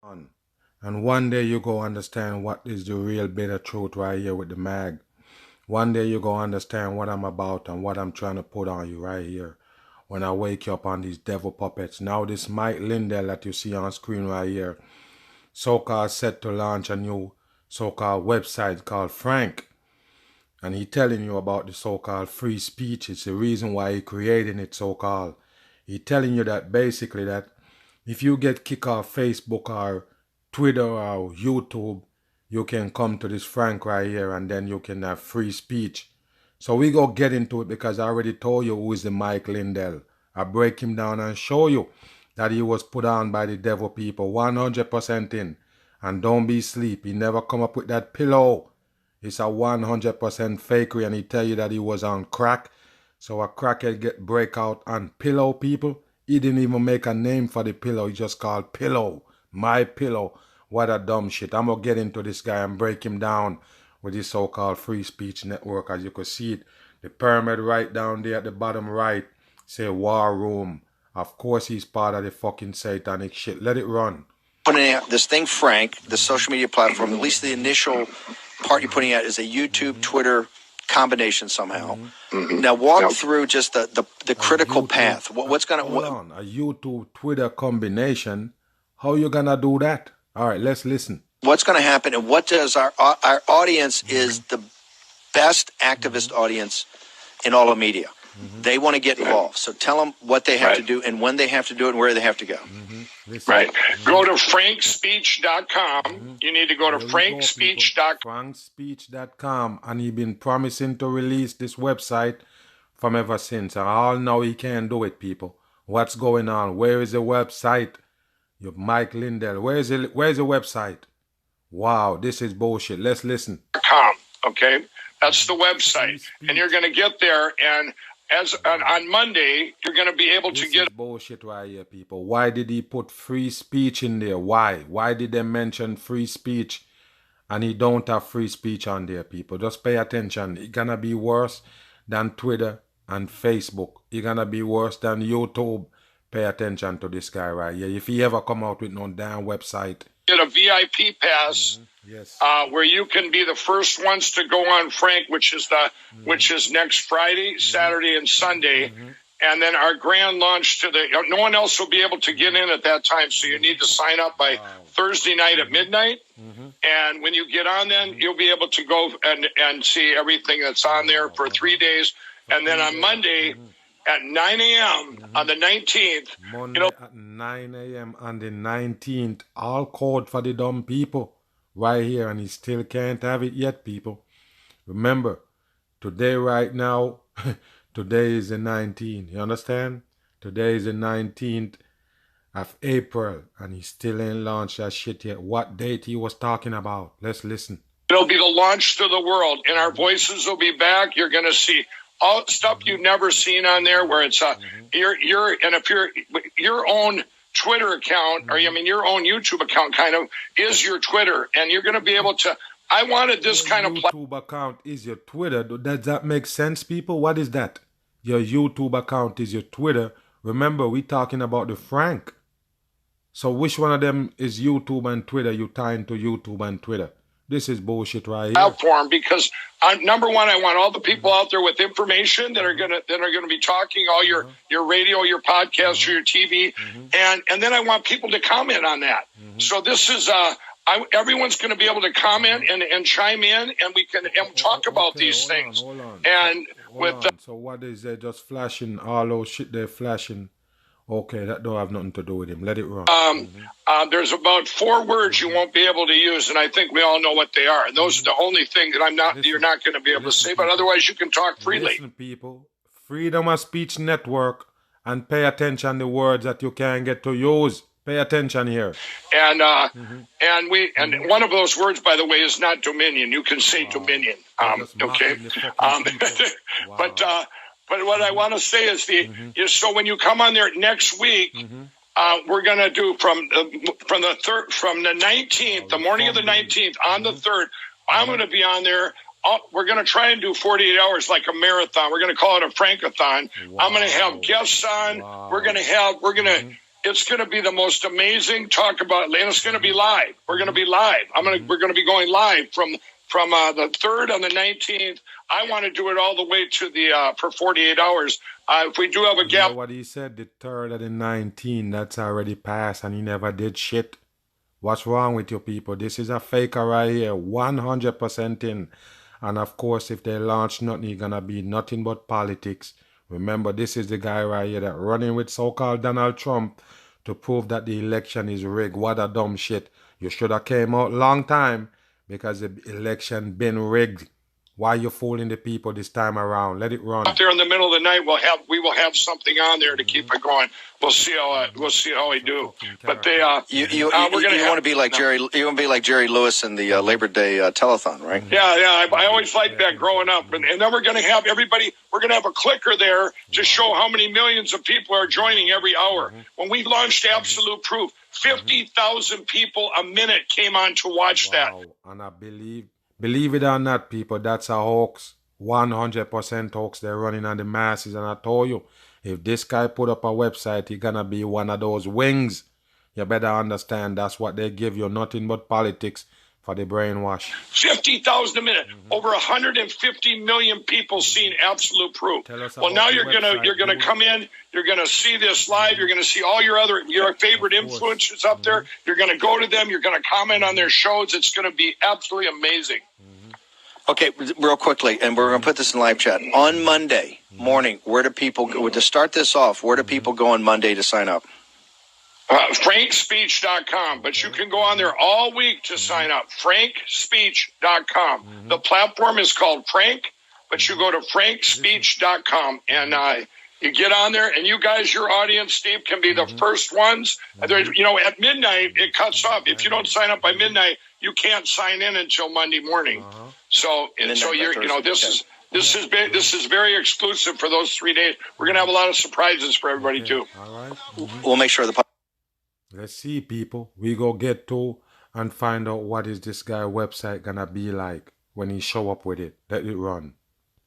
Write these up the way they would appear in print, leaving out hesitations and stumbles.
on. And one day you go understand what is the real bitter truth right here with the mag. One day you go understand what I'm about and what I'm trying to put on you right here. When I wake you up on these devil puppets. Now this Mike Lindell that you see on screen right here, so-called set to launch a new so-called website called Frank. And he telling you about the so-called free speech. It's the reason why he creating it so-called. He telling you that basically that if you get kicked off Facebook or Twitter or YouTube, you can come to this Frank right here and then you can have free speech. So we go get into it because I already told you who is the Mike Lindell. I break him down and show you that he was put on by the devil people 100% in. And don't be sleep. He never come up with that pillow. It's a 100% fakery and he tell you that he was on crack. So a crackhead get breakout on pillow people. He didn't even make a name for the pillow. He just called pillow. My pillow. What a dumb shit. I'm going to get into this guy and break him down with this so-called free speech network. As you can see it, the pyramid right down there at the bottom right say war room. Of course he's part of the fucking satanic shit. Let it run. Putting out this thing, Frank, the social media platform, at least the initial part you're putting out is a YouTube, Twitter combination somehow. Now walk through just the critical YouTube, path. What's going to... Hold on. A YouTube, Twitter combination? How you going to do that? All right, let's listen. What's going to happen and what does our audience is the best activist audience in all of media. They want to get involved. So tell them what they have to do and when they have to do it and where they have to go. Right. Go to frankspeech.com. You need to go to frankspeech.com. Frankspeech.com. And he been promising to release this website from ever since. And all know he can't do it, people. What's going on? Where is the website? You Mike Lindell. Where's the website? Wow, this is bullshit. Let's listen. Okay? That's the website. And you're going to get there and on Monday, you're going to be able to get... This is bullshit right here, people. Why did he put free speech in there? Why? Why did they mention free speech? And he don't have free speech on there, people. Just pay attention. It's going to be worse than Twitter and Facebook. It's going to be worse than YouTube. Pay attention to this guy right here. If he ever come out with no damn website. Get a VIP pass. Yes. Where you can be the first ones to go on Frank, which is next Friday, Saturday, and Sunday, and then our grand launch to no one else will be able to get in at that time, so you need to sign up by Thursday night at midnight. And when you get on, then you'll be able to go and see everything that's on there for 3 days, and then on Monday at 9 a.m. on the 19th. Monday at 9 a.m. on the 19th, all code for the dumb people. Right here, and he still can't have it yet, people. Remember, today right now, today is the 19th. You understand? Today is the 19th of April, and he still ain't launched that shit yet. What date he was talking about? Let's listen. It'll be the launch to the world, and our voices will be back. You're going to see all stuff you've never seen on there, where it's and if your own Twitter account, or your own YouTube account kind of is your Twitter, and you're going to be able to... I wanted this kind of... YouTube account is your Twitter. Does that make sense, people? What is that? Your YouTube account is your Twitter. Remember, we talking about the Frank. So which one of them is YouTube and Twitter? You tie into YouTube and Twitter. This is bullshit right here. Platform, because number one, I want all the people out there with information that are gonna be talking, all your radio, your podcast, your TV, and then I want people to comment on that. So this is everyone's going to be able to comment and chime in, and we can talk about these things. Hold on. And So what is they just flashing all those shit they're flashing? Okay, that don't have nothing to do with him. Let it run. There's about 4 words you won't be able to use, and I think we all know what they are. And those are the only thing that you're not going to be able to say, but otherwise you can talk freely. Listen, people. Freedom of Speech Network, and pay attention to the words that you can get to use. Pay attention here. And one of those words, by the way, is not dominion. You can say dominion. Okay. But what I want to say is so when you come on there next week, we're going to do from the 19th, the morning of the 19th on the 3rd. I'm going to be on there. We're going to try and do 48 hours like a marathon. We're going to call it a Frankathon. I'm going to have guests on. We're going to It's going to be the most amazing talk about, and it's going to be live. We're going to be live. We're going to be going live from the 3rd on the 19th. I want to do it all the way to the for 48 hours. If we do have a gap, what he said, the 3rd and the 19th, that's already passed, and he never did shit. What's wrong with you people? This is a faker right here, 100% in. And of course, if they launch nothing, it's gonna be nothing but politics. Remember, this is the guy right here that running with so-called Donald Trump to prove that the election is rigged. What a dumb shit. You should have came out long time because the election been rigged. Why you fooling the people this time around? Let it run. Up there in the middle of the night, we will have something on there to keep it going. We'll see how we do. But they you want to be like Jerry. You want to be like Jerry Lewis in the Labor Day telethon, right? Yeah. I always liked that growing up. And then we're going to have everybody. We're going to have a clicker there to show how many millions of people are joining every hour. When we launched Absolute Proof, 50,000 people a minute came on to watch that. And I believe it or not, people, that's a hoax. 100% hoax. They're running on the masses. And I told you, if this guy put up a website, he's going to be one of those wings. You better understand that's what they give you. Nothing but politics for the brainwash. 50,000 a minute. Over 150 million people seen Absolute Proof. Well, now you're gonna come in. You're gonna see this live. You're gonna see all your favorite influencers up there. You're gonna go to them. You're gonna comment on their shows. It's gonna be absolutely amazing. Okay, real quickly, and we're going to put this in live chat. On Monday morning, where do people go? To start this off, where do people go on Monday to sign up? FrankSpeech.com, but you can go on there all week to sign up. FrankSpeech.com. The platform is called Frank, but you go to FrankSpeech.com and you get on there, and you guys, your audience, Steve, can be the first ones. At midnight, it cuts off. If you don't sign up by midnight, you can't sign in until Monday morning. So this is very exclusive for those 3 days. We're gonna have a lot of surprises for everybody too. All right. We'll make sure the. Let's see, people. We go get to and find out what is this guy website gonna be like when he show up with it. Let it run.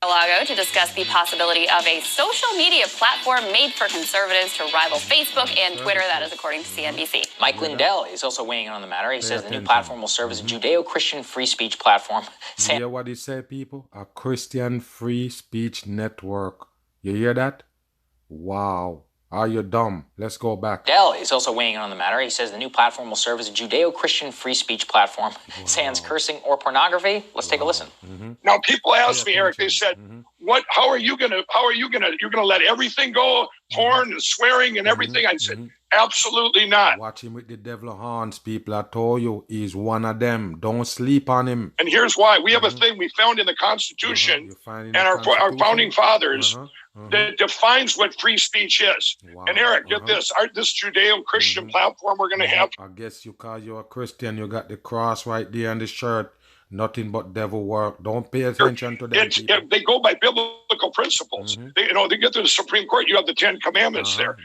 Mar-a-Lago to discuss the possibility of a social media platform made for conservatives to rival Facebook and Twitter. That is according to CNBC. Mike Lindell is also weighing in on the matter. He says the new platform will serve as a Judeo-Christian free speech platform. You hear what he said, people? A Christian free speech network. You hear that? Wow. Are you dumb? Let's go back. Lindell is also weighing in on the matter. He says the new platform will serve as a Judeo-Christian free speech platform. Sans cursing or pornography. Let's take a listen. Now, people ask me, Eric. They said, "What? You're gonna let everything go? Porn and swearing and everything?" I said, "Absolutely not." Watch him with the devil horns, people. I told you, he's one of them. Don't sleep on him. And here's why: we have a thing we found in the Constitution and our founding fathers that defines what free speech is. And Eric, get this: this Judeo-Christian platform we're going to have. I guess you call you a Christian. You got the cross right there on the shirt. Nothing but devil work. Don't pay attention to them. They go by biblical principles. They get to the Supreme Court. You have the 10 Commandments there.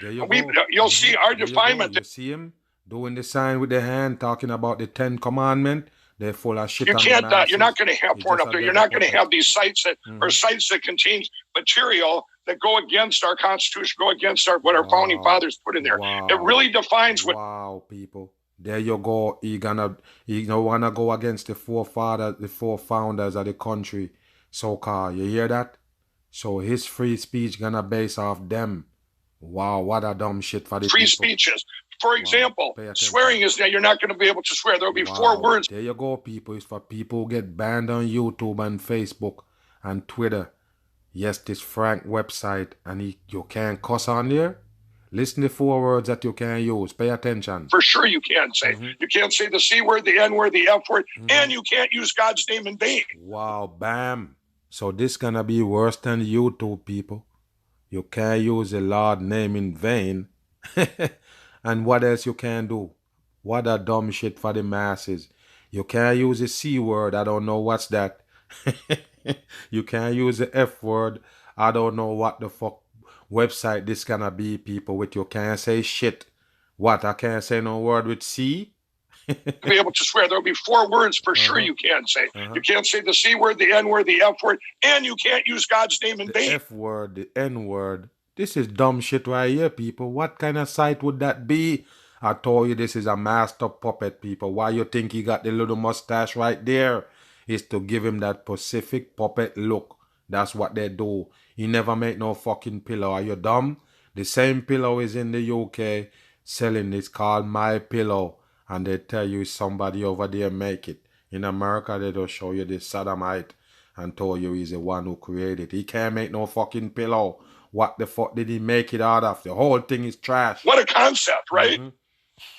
You'll see our definement. You see him doing the sign with the hand, talking about the 10 Commandments. They're full of shit. You can't. You're not going to have porn up there. You're not going to have these sites that or sites that contain material that go against our Constitution, go against what our founding fathers put in there. It really defines what. Wow, people. There you go. He don't wanna go against the forefathers, the forefounders of the country, so-called. You hear that? So his free speech gonna base off them. Wow, what a dumb shit for the free people. Speeches. For example, swearing is now you're not going to be able to swear. There'll be 4 words. There you go, people. It's for people who get banned on YouTube and Facebook and Twitter. Yes, this Frank website, and you can't cuss on there. Listen to 4 words that you can use. Pay attention. For sure you can say. You can't say the C word, the N word, the F word, and you can't use God's name in vain. Wow, bam. So this gonna be worse than YouTube, people. You can't use the Lord's name in vain. And what else you can do? What a dumb shit for the masses. You can't use the C word. I don't know what's that. You can't use the F word. I don't know what the fuck website this gonna be, people. With you can't say shit. What? I can't say no word with C? Be able to swear. There'll be 4 words for sure you can't say. You can't say the C word, the N word, the F word, and you can't use God's name in vain. The F word, the N word. This is dumb shit right here, people. What kind of site would that be? I told you this is a master puppet, people. Why you think he got the little mustache right there? Is to give him that Pacific puppet look. That's what they do. He never make no fucking pillow. Are you dumb? The same pillow is in the UK selling. It's called My Pillow. And they tell you somebody over there make it. In America, they don't show you this sodomite and told you he's the one who created it. He can't make no fucking pillow. What the fuck did he make it out of? The whole thing is trash. What a concept, right?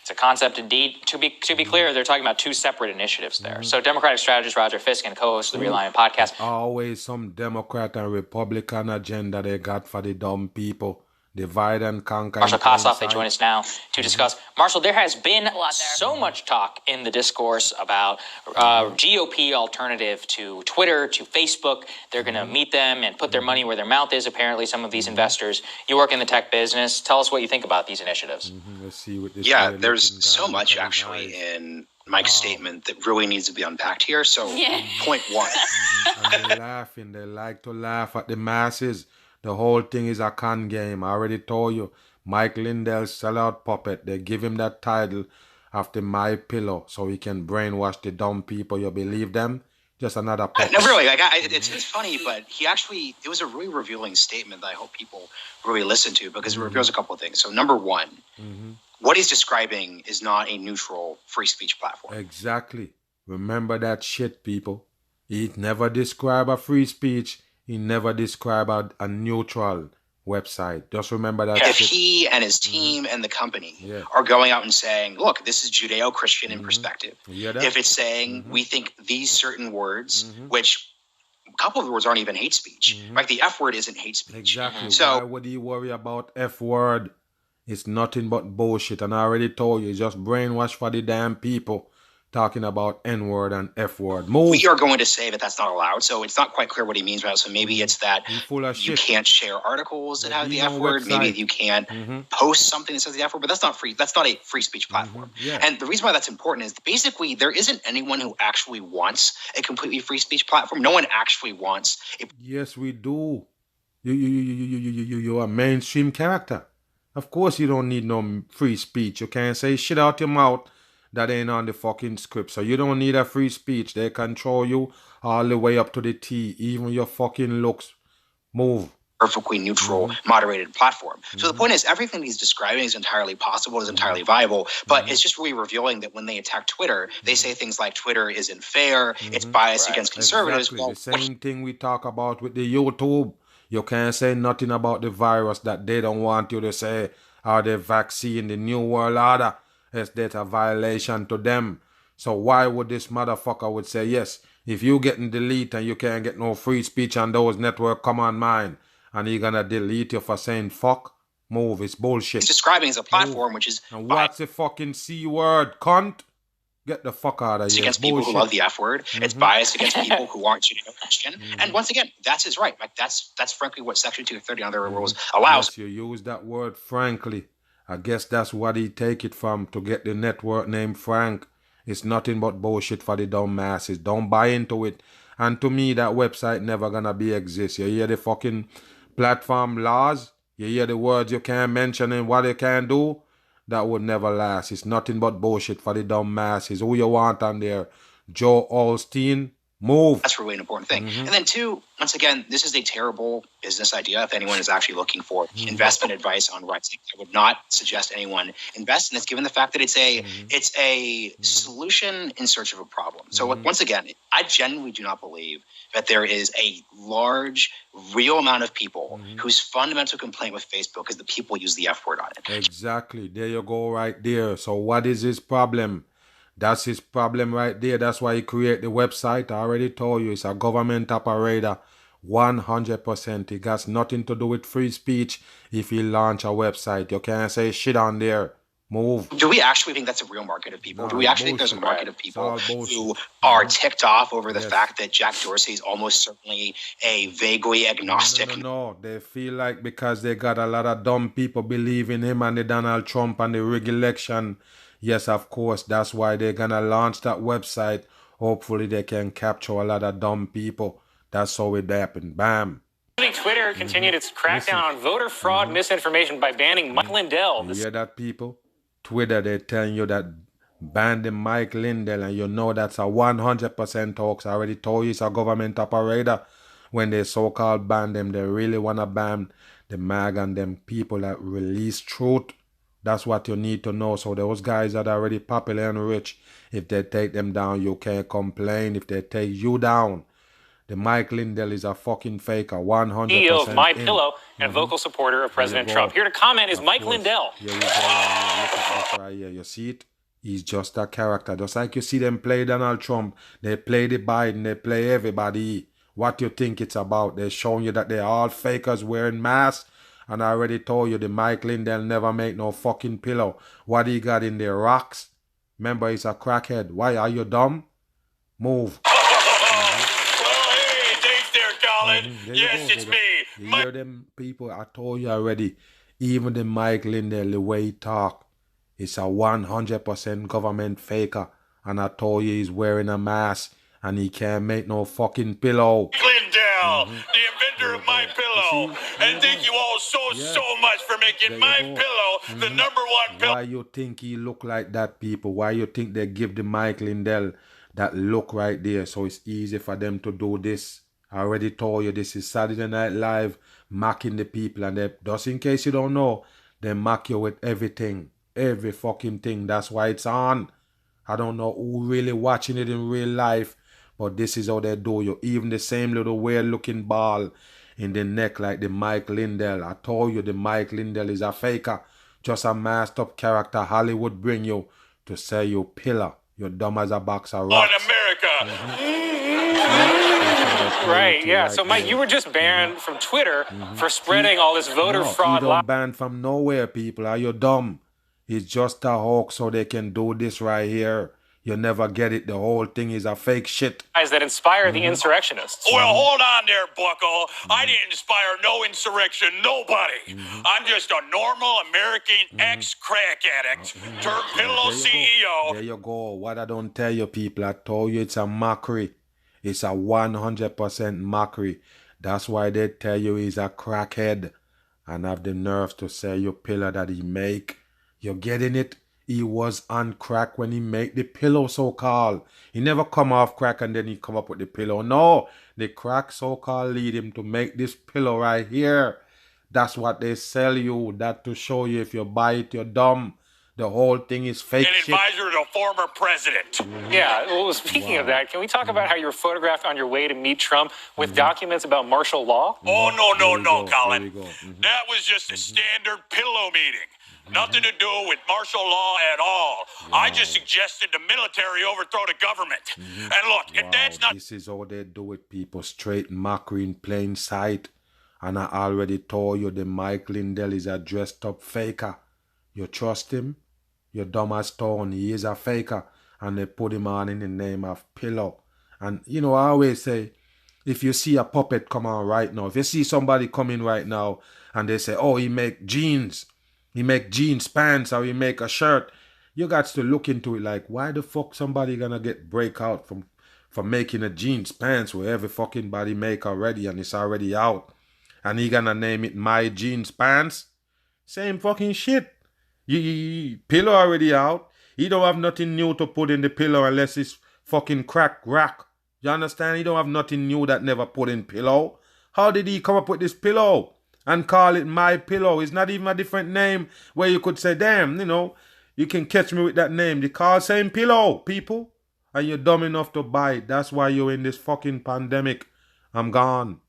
It's a concept indeed. To be clear, they're talking about two separate initiatives there. So Democratic strategist Roger Fisk and co-host of the Realignment podcast. Always some Democrat and Republican agenda they got for the dumb people. Divide and conquer. Marshall Kossoff, they join us now to discuss. Marshall, there has been so much talk in the discourse about GOP alternative to Twitter, to Facebook. They're going to meet them and put their money where their mouth is, apparently, some of these investors. You work in the tech business. Tell us what you think about these initiatives. Let's see what this there's so much actually in Mike's statement that really needs to be unpacked here. So, point one. And they're laughing. They like to laugh at the masses. The whole thing is a con game. I already told you. Mike Lindell's sellout puppet. They give him that title after My Pillow so he can brainwash the dumb people. You believe them? Just another puppet. No, really. It's funny, but it was a really revealing statement that I hope people really listen to because it reveals a couple of things. So number one, what he's describing is not a neutral free speech platform. Exactly. Remember that shit, people. He never described a free speech. He never described a neutral website. Just remember that. If he and his team and the company are going out and saying, look, this is Judeo-Christian in perspective. If it's saying we think these certain words, which a couple of the words aren't even hate speech. Like the F word isn't hate speech. Exactly. So why would he worry about F word? It's nothing but bullshit. And I already told you, it's just brainwash for the damn people. Talking about N-word and F-word. Move. We are going to say that that's not allowed, so it's not quite clear what he means by it. So maybe it's that you can't share articles that have the F-word. Maybe you can't post something that says the F-word, but that's not free. That's not a free speech platform. And the reason why that's important is basically there isn't anyone who actually wants a completely free speech platform. No one actually wants a... Yes, we do. You're a mainstream character. Of course you don't need no free speech. You can't say shit out your mouth that ain't on the fucking script. So you don't need a free speech. They control you all the way up to the T. Even your fucking looks. Move. Perfectly neutral, moderated platform. So the point is, everything he's describing is entirely possible, is entirely viable, but it's just really revealing that when they attack Twitter, they say things like Twitter isn't fair, it's biased against conservatives. Exactly. Well, the same thing we talk about with the YouTube. You can't say nothing about the virus that they don't want you to say, or the vaccine, the New World Order. Is that a violation to them? So why would this motherfucker would say, yes, if you getting delete and you can't get no free speech on those network, come on mine, and he gonna delete you for saying fuck? Move, it's bullshit. He's describing as a platform which is... And what's the fucking C word? Cunt? Get the fuck out of here. It's against people who love the F word. It's biased against people who aren't Judeo-Christian. And once again, that's his right. Like that's frankly what Section 230 and other rules allows. Yes, you use that word frankly. I guess that's what he take it from to get the network name Frank. It's nothing but bullshit for the dumb masses. Don't buy into it. And to me, that website never gonna be exist. You hear the fucking platform laws? You hear the words you can't mention and what you can't do? That would never last. It's nothing but bullshit for the dumb masses. Who you want on there? Joe Osteen? Move. That's really an important thing. And then two, once again, this is a terrible business idea. If anyone is actually looking for investment advice on Rising, I would not suggest anyone invest in this, given the fact that it's a solution in search of a problem. So once again, I genuinely do not believe that there is a large, real amount of people whose fundamental complaint with Facebook is that people use the F word on it. Exactly. There you go right there. So what is his problem? That's his problem right there. That's why he created the website. I already told you it's a government operator. 100%. It got nothing to do with free speech if he launch a website. You can't say shit on there. Move. Do we actually think that's a real market of people? Do we actually think there's a market of people who are ticked off over the fact that Jack Dorsey is almost certainly a vaguely agnostic? No. They feel like because they got a lot of dumb people believing him and the Donald Trump and the rig election. Yes, of course, that's why they're gonna launch that website. Hopefully they can capture a lot of dumb people. That's how it happened. Bam. Twitter continued its crackdown on voter fraud misinformation by banning Mike Lindell. You hear that, people? Twitter, they're telling you that ban the Mike Lindell, and you know that's a 100% hoax. I already told you it's a government operator. When they so-called ban them, they really want to ban the MAG and them people that release truth. That's what you need to know. So those guys that are already popular and rich, if they take them down, you can't complain. If they take you down, the Mike Lindell is a fucking faker, 100%. CEO of MyPillow and a vocal supporter of President Trump. Here to comment is Mike Lindell. Here you go. Look at this right here. You see it? He's just a character. Just like you see them play Donald Trump, they play the Biden, they play everybody. What you think it's about? They're showing you that they're all fakers wearing masks. And I already told you the Mike Lindell never make no fucking pillow. What he got in there? Rocks? Remember, he's a crackhead. Why? Are you dumb? Move. Yes, it's me. You hear them people? I told you already. Even the Mike Lindell, the way he talk, it's a 100% government faker. And I told you he's wearing a mask and he can't make no fucking pillow. Lindell, the inventor of My Pillow. And thank you all so much for making My Pillow the #1 pillow. Why you think he look like that, people? Why you think they give the Mike Lindell that look right there so it's easy for them to do this? I already told you this is Saturday Night Live mocking the people, and they, just in case you don't know, they mock you with everything, every fucking thing. That's why it's on. I don't know who really watching it in real life, but this is how they do you. Even the same little weird looking ball in the neck like the Mike Lindell. I told you the Mike Lindell is a faker, just a masked up character Hollywood bring you to say you pillar. You're dumb as a box of rocks. On America. Right, yeah. So, Mike, you were just banned from Twitter for spreading all this voter fraud. You don't ban from nowhere, people. Are you dumb? It's just a hoax so they can do this right here. You never get it. The whole thing is a fake shit. That inspire the insurrectionists. Well, hold on there, bucko. I didn't inspire no insurrection, nobody. I'm just a normal American ex-crack addict turned pillow CEO. There you go. What I don't tell you, people, I told you it's a mockery. It's a 100% mockery. That's why they tell you he's a crackhead and have the nerve to say you pillow that he make. You're getting it? He was on crack when he made the pillow, so-called. He never come off crack and then he come up with the pillow. No, the crack so-called lead him to make this pillow right here. That's what they sell you. That to show you if you buy it, you're dumb. The whole thing is fake An shit. advisor to a former president. Yeah, well, speaking of that, can we talk about how you were photographed on your way to meet Trump with documents about martial law? Oh, no, Colin. That was just a standard pillow meeting. Nothing to do with martial law at all. I just suggested the military overthrow the government. And look, if that's not... This is how they do it, people. Straight mockery in plain sight. And I already told you the Mike Lindell is a dressed up faker. You trust him? You're dumb as stone. He is a faker. And they put him on in the name of pillow. And, you know, I always say, if you see a puppet come on right now, if you see somebody come in right now and they say, oh, he make jeans pants, or he make a shirt, you got to look into it like, why the fuck somebody gonna get breakout from making a jeans pants where every fucking body make already and it's already out, and he gonna name it My Jeans Pants? Same fucking shit. Pillow already out. He don't have nothing new to put in the pillow unless it's fucking crack rock. You understand? He don't have nothing new that never put in pillow. How did he come up with this pillow and call it My Pillow? It's not even a different name where you could say, damn, you know, you can catch me with that name. They call same pillow, people. And you're dumb enough to buy it. That's why you're in this fucking pandemic. I'm gone.